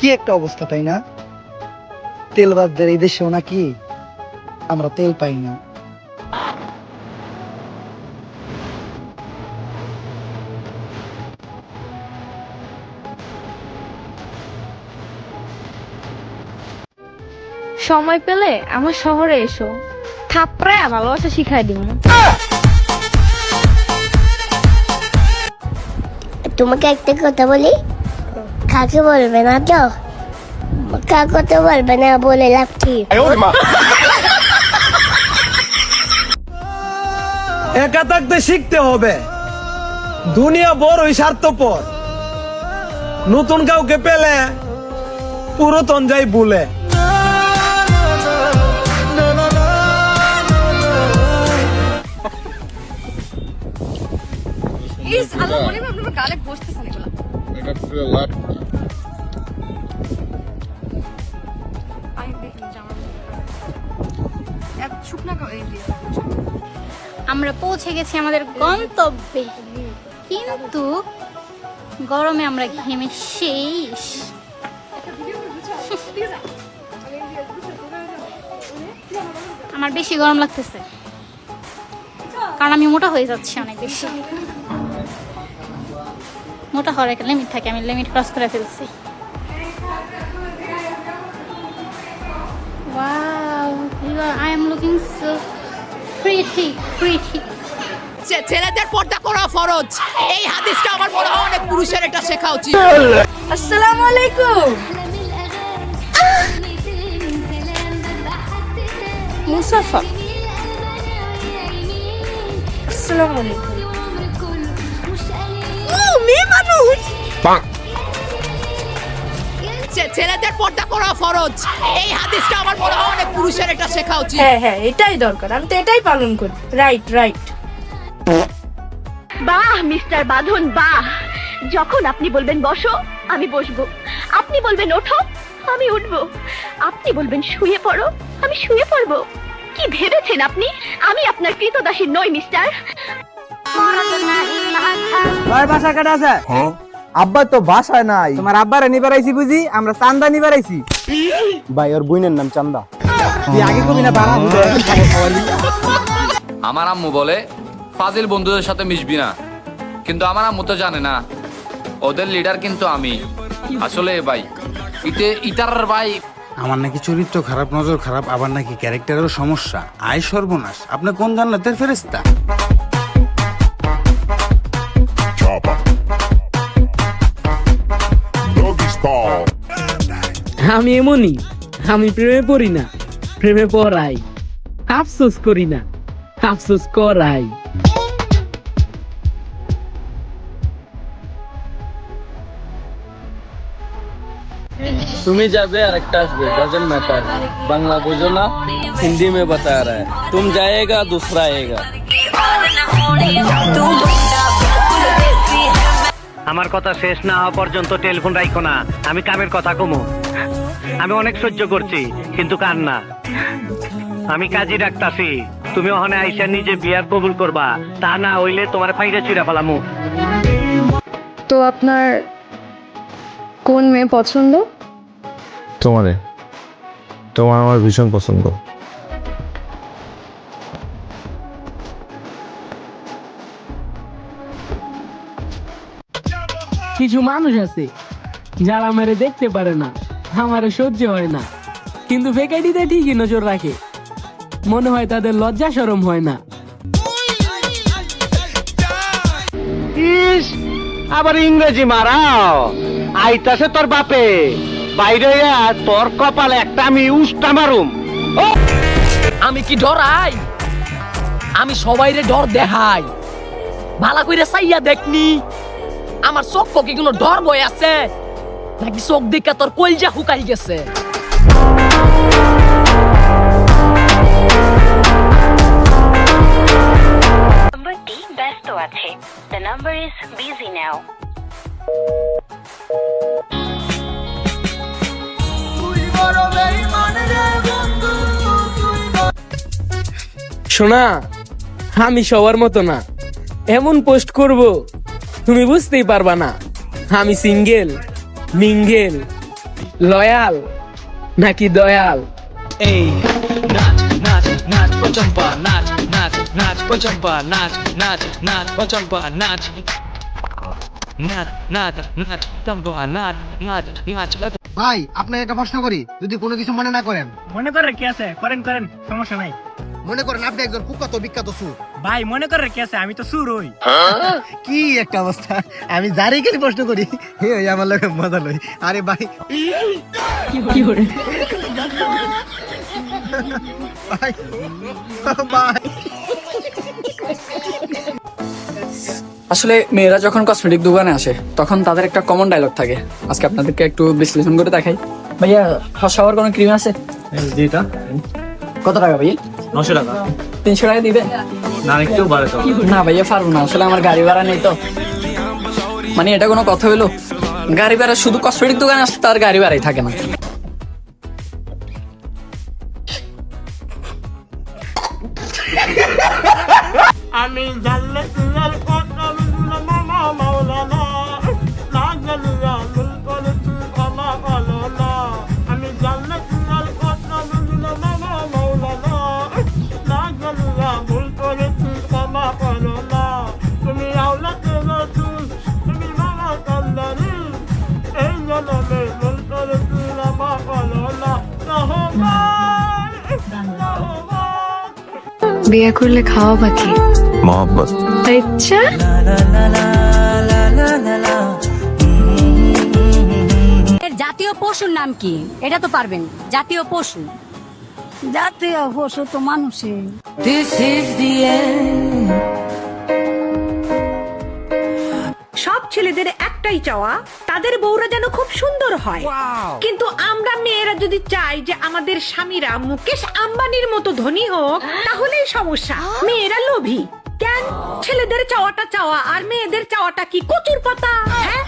কি একটা অবস্থা, তাই না? তেলবাজদের এই দেশেও নাকি আমরা তেল পাই না। সময় পেলে আমার শহরে এসো, থাপড়ায় ভালোবাসা শিখাই দিব। তোমাকে একটা কথা বলি, কাকে বলবে না তো? কাকে তো বলবে না, বলে লাভ কি? একা থাকতে শিখতে হবে। দুনিয়া বড়ই স্বার্থপর। নতুন কাউকে পেলে পুরাতন যাই ভুলে। আমরা পৌঁছে গেছি আমাদের গন্তব্যে, কিন্তু গরমে আমরা ঘেমে শেষ। আমার বেশি গরম লাগতেছে, কারণ আমি মোটা হয়ে যাচ্ছি অনেক বেশি। মোটা হওয়ার একটা লিমিট থাকে, আমি লিমিট ক্রস করে ফেলছি। Wow, I am looking so pretty. ছেলেদের পর্দা করা ফরজ, এই হাদিসটা আমার মনে হয় অনেক পুরুষের এটা শেখা উচিত। আসসালামু আলাইকুম। মুসাফা, আসসালামু আলাইকুম। মেয়ে মানুষ। ছেলেদের পর্দা করা ফরজ, এই হাদিসটা আমার মনে হয় অনেক পুরুষের এটা শেখা উচিত। হ্যাঁ, এটাই দরকার। আমি তো এটাই পালন করি। রাইট। বাহ মিস্টার বাঁধন, বাহ। যখন আপনি বলবেন বসো, আমি বসবো। আপনি বলবেন ওঠো, আমি উঠবো। আপনি বলবেন শুয়ে পড়ো, আমি শুয়ে পড়বো। কি ভেবেছেন আপনি আমি আপনার কৃতদাসী নই মিস্টার? বাসা কাটা আছে? আব্বা তো বাসায় নাই। তোমার আব্বারে নিবার আইছি বুঝি, আমরা চান্দা নিবার আইছি। ভাই ওর বোনের নাম চান্দা। তুই আগে কবি না বাড়া বুঝে। আমার আম্মু বলে ফাজিল বন্ধুদের সাথে মিশবি না, কিন্তু আমার আম্মু তো জানে না ওদের লিডার কিন্তু আমি। আসলে ভাই ইতার ভাই আমার নাকি চরিত্র খারাপ, নজর খারাপ, আবার নাকি ক্যারেক্টারেরও সমস্যা। আয় সর্বনাশ, আপনি কোন জান্নাতের ফেরেশতা? আমি এমনই, আমি প্রেমে পড়ি না, প্রেমে পড়াই। আফসোস করি না, আফসোস করাই। তুমি যাবে আর একটা আসবে, डजंट मैटर। बांग्ला बुझो ना, हिंदी में बता रहा है। तुम जाएगा दूसरा आएगा। আমার কথা শেষ না হওয়া পর্যন্ত টেলিফোন রাখো না। আমি কামের কথা কমু। আমি অনেক সহ্য করছি, কিন্তু কান না। আমি কাজী ডাকতাছি, তুমি ওখানে আইসা নিজে বিয়ার কবুল করবা, তা না হইলে তোমার ফাইরে চুরা ফেলামু। তো আপনার কোন মেয়ে পছন্দ? তোমার আমার ভীষণ পছন্দ। কিছু মানুষ আছে যারা আমারে দেখতে পারে না, আমারে সহ্য হয় না, কিন্তু ফেকাইটিতে ঠিকই নজর রাখে। মনে হয় তাদের লজ্জা শরম হয় না। ইস, আবার ইংরেজি মারাও। আইতাছে তোর বাপে, বাইরে তোর কপালে একটা আমি উস্টা মারুম। আমি কি ডরাই? আমি সবাইরে ডর দেখাই। ভালো কইরা চাইয়া দেখনি আমার চোখ কি কোনো ডর বই আছে নাকি? চোখ দেখা তোর কলজা হুকাই গেছে। নাম্বারটি ব্যস্ত আছে। The number is busy now. শোনা, আমি সবার মতো না। এমন পোস্ট করব তুমি বুঝতেই পারবা না। আমি সিঙ্গেল, মিঙ্গেল। লয়াল নাকি দয়াল? এই নাচ নাচ নাচ পচম্পা নাচ নাচ নাচ পচম্পা নাচ নাচ নাচ পচম্পা নাচ নাচ নাচ নাচ চম্পা নাচ নাচ নাচ। ভাই আপনাকে একটা প্রশ্ন করি, যদি কোনো কিছু মনে না করেন। মনে করে কি আছে, করেন করেন, সমস্যা নাই। মনে করেন আপনি একজন কুখ্যাত বিখ্যাত সুর। ভাই মনে করে কি আছে, আমি তো সুর হই। কি একটা অবস্থা, আমি যারই খালি প্রশ্ন করি এই আমার লোকে মজা লই। আরে ভাই ভাই ভাই আসলে মেয়েরা যখন কসমেটিক দোকানে আসে তখন তাদের একটা কমন ডায়লগ থাকে, আজকে আপনাদেরকে একটু বিশ্লেষণ করে দেখাই। ভাইয়া ফর্সা হওয়ার কোনো ক্রিম আছে? যেটা কত টাকা ভাইয়া? 900 টাকা। 300 টাকা দিবেন? না একটু বাড়ে তো। না ভাইয়া পারবো না, আসলে আমার গাড়ি ভাড়া নেই তো। মানে এটা কোনো কথা হলো? গাড়ি ভাড়া শুধু কসমেটিক দোকানে আসলে তার গাড়ি ভাড়াই থাকে না। আমি জানলে তুলার কথা মামা মাওলানা না জানিয়া ভুল করেছি ক্ষমা করো না। আমি জানলে তুলার কথা মামা মাওলানা না জানিয়া ভুল করেছি ক্ষমা করো না। তুমি আওলাতে রসুল, তুমি মামা কান্দারি, এই জন্মে ভুল করেছি ক্ষমা করো না। বিয়ে করলে খাওয়া বাকি মোহাম্মত। ইচ্ছা জাতীয় পশুর নাম কি? এটা তো পারবেন। জাতীয় পশু, জাতীয় পশু তো মানুষই। সব ছেলেদের একটাই চাওয়া, তাদের বউরা যেন খুব সুন্দর হয়। কিন্তু আমরা মেয়েরা যদি চাই যে আমাদের স্বামীরা মুকেশ আম্বানির মতো ধনী হোক, তাহলেই সমস্যা। মেয়েরা লোভী কেন? ছেলেদের চাওয়াটা চাওয়া আর মেয়েদের চাওয়াটা কি কচুর পাতা? হ্যাঁ